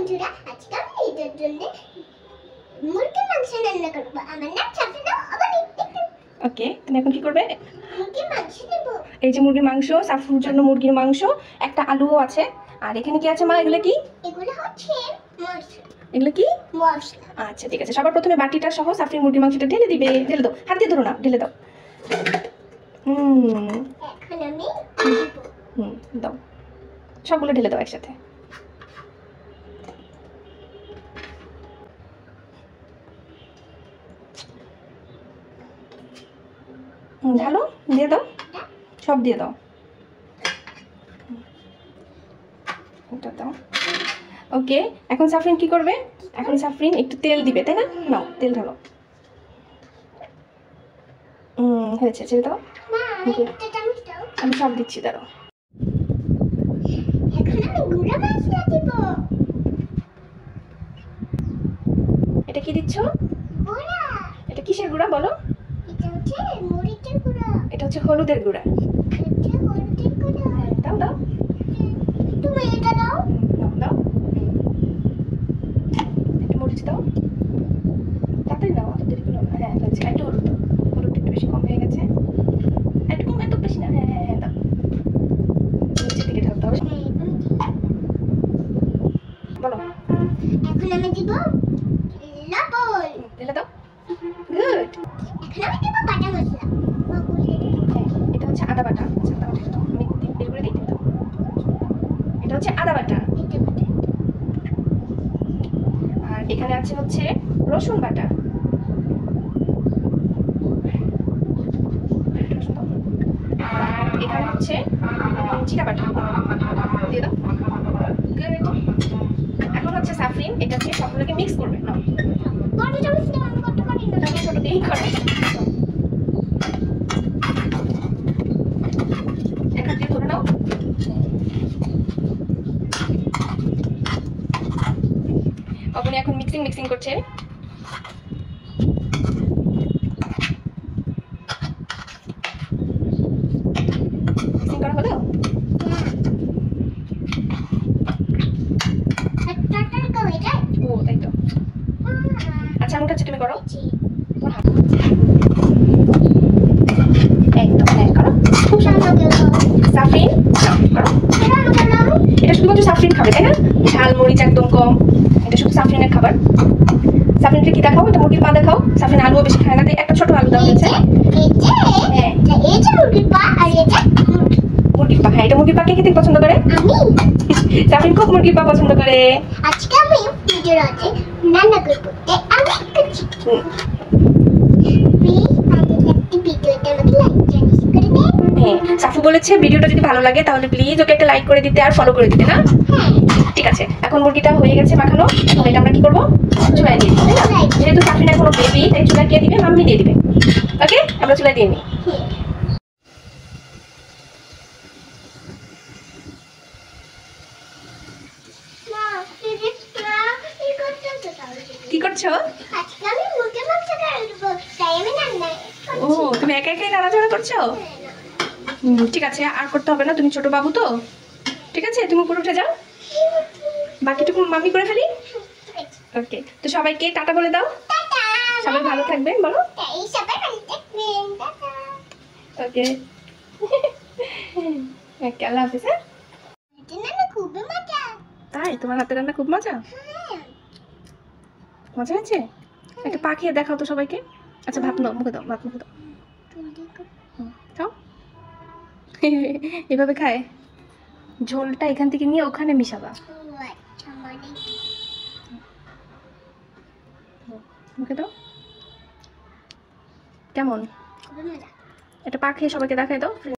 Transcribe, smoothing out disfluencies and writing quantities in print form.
বন্ধুরা, আজকে আমি ঈদের জন্য মুরগির মাংস রান্না করব। আমার নাম সাফিনা। ওকে, তুমি এখন কি করবে? মুরগির মাংস দেব। এই যে মুরগির মাংস, সাফুর জন্য মুরগির মাংস, একটা আলুও আছে। আর এখানে কি আছে মা? এগুলো কি? এগুলো হচ্ছে মশলা। এগুলো কি? মশলা। আচ্ছা ঠিক আছে, সবার প্রথমে বাটিটা সহ সাফরিন মুরগির মাংসটা ঢেলে দিবে। ঢেলে দাও, হাত দিয়ে ধরো না, ঢেলে দাও। এখন আমি দাও, সবগুলো ঢেলে দাও একসাথে। ঢালো, দিয়ে দাও, সব দিয়ে দাও। এটা দাও। ওকে, এখন সাফরিন কি করবে? এখন সাফরিন একটু তেল দিবে, তাই না? নাও, তেল ঢালো। হয়েছে, ছেড়ে দাও। আমি সব দিচ্ছি, দাঁড়াও। এখন আমি গুঁড়া মশলা দেব। এটা কি দিচ্ছ? গুঁড়া। এটা কিসের গুঁড়া বলো? এটা হচ্ছে মরিচের গুঁড়া। এটা হচ্ছে হলুদের গুঁড়া। এটা হলুদের গুঁড়া। দাও দাও, তুমি এটা দাও। দাও দাও। একটু মরিচ দাও, তাড়াতাড়ি দাও, অত দেরি করো না। হ্যাঁ হয়েছে, একটু হলুদ দাও। হলুদটা একটু বেশি কম হয়ে গেছে, একটু কম, এত বেশি না। হ্যাঁ হ্যাঁ হ্যাঁ, দাও। নিচের দিকে ঢালতে হবে। বলো। এখন আমি দিব লবণ। ঢেলে দাও। গুড। এখন আমি দেব বাটা মশলা। হ্যাঁ, এটা হচ্ছে আদা বাটা। আচ্ছা, আদা বাটা দাও, আমি বের করে দিই, দাও। এটা হচ্ছে আদা বাটা। আর এখানে আছে হচ্ছে রসুন বাটা। আর এখানে হচ্ছে জিরা বাটা। দিয়ে দাও। গুড। এখন হচ্ছে সাফরিন এটা হচ্ছে সবগুলোকে মিক্স করবে। নাও, বড় চামচ দিয়ে আমি করতে পারি না। তুমি ছোট দিয়েই করো। এক হাত দিয়ে ধরে নাও। আপনি এখন মিক্সিং করছে। মিক্সিং করা হলো? ও তাই তো। আচ্ছা, আঙুলটা হচ্ছে তুমি করো। একদম, হ্যাঁ করো, খুব সুন্দর। সাফরিন করো। এটা শুধুমাত্র সাফরিন খাবে, তাই না? ঝাল মরিচ একদম কম, এটা শুধু সাফরিনের খাবার। সাফরিনকে কি দেখাও? এটা মুরগির পা দেখাও। সাফরিন আলুও বেশি খায় না, তাই একটা ছোট আলু দেওয়া হয়েছে। হ্যাঁ, মুরগির পা। আর এটা মুরগির পা। হ্যাঁ, এটা মুরগির পা কে খেতে পছন্দ করে? আমি। সাফরিন খুব মুরগির পা পছন্দ করে। আজকে আমি ভিডিওর আগে রান্না করবো, তাই আমি করছি। প্লিজ আমাদের একটি ভিডিওটা আমাকে লাইক জানিস করে দে। হ্যাঁ, সাফু বলেছে ভিডিওটা যদি ভালো লাগে তাহলে প্লিজ ওকে একটা লাইক করে দিতে আর ফলো করে দিতে, না? হ্যাঁ, ঠিক আছে, এখন মুরগিটা হয়ে গেছে মাখানো। এখন এটা আমরা কি করবো? চুলায় দিয়ে দিই, তাই না? যেহেতু সাফরিন এখনো বেবি, তাই চুলায় কে দিবে? মাম্মি দিয়ে দিবে। ওকে, আমরা চুলায় দিয়ে নিই। কি করছো? আজকে আমি মুরগির মাংস রান্না, তাই আমি রান্না ও, তুমি একা একাই নাড়াচাড়া করছো? ঠিক আছে, আর করতে হবে না, তুমি ছোট বাবু তো। ঠিক আছে, তুমি উপরে উঠে যাও, বাকিটুকু মাম্মি করে ফেলি। ওকে, তো সবাইকে টাটা বলে দাও। সবাই ভালো থাকবেন বলো। ওকে, ওকে, আল্লাহ হাফিজ। হ্যাঁ, খুবই মজা। তাই তোমার হাতের রান্না খুব মজা? মজা হয়েছে? একটা পা খেয়ে দেখাও তো সবাইকে। আচ্ছা, ভাত নাও, মুখে দাও, ভাত মুখে দাও। খাও। এভাবে খায়। ঝোলটা এখান থেকে নিয়ে ওখানে মিশাবা। মুখে দাও। কেমন? এটা পা খেয়ে সবাইকে দেখাই দাও।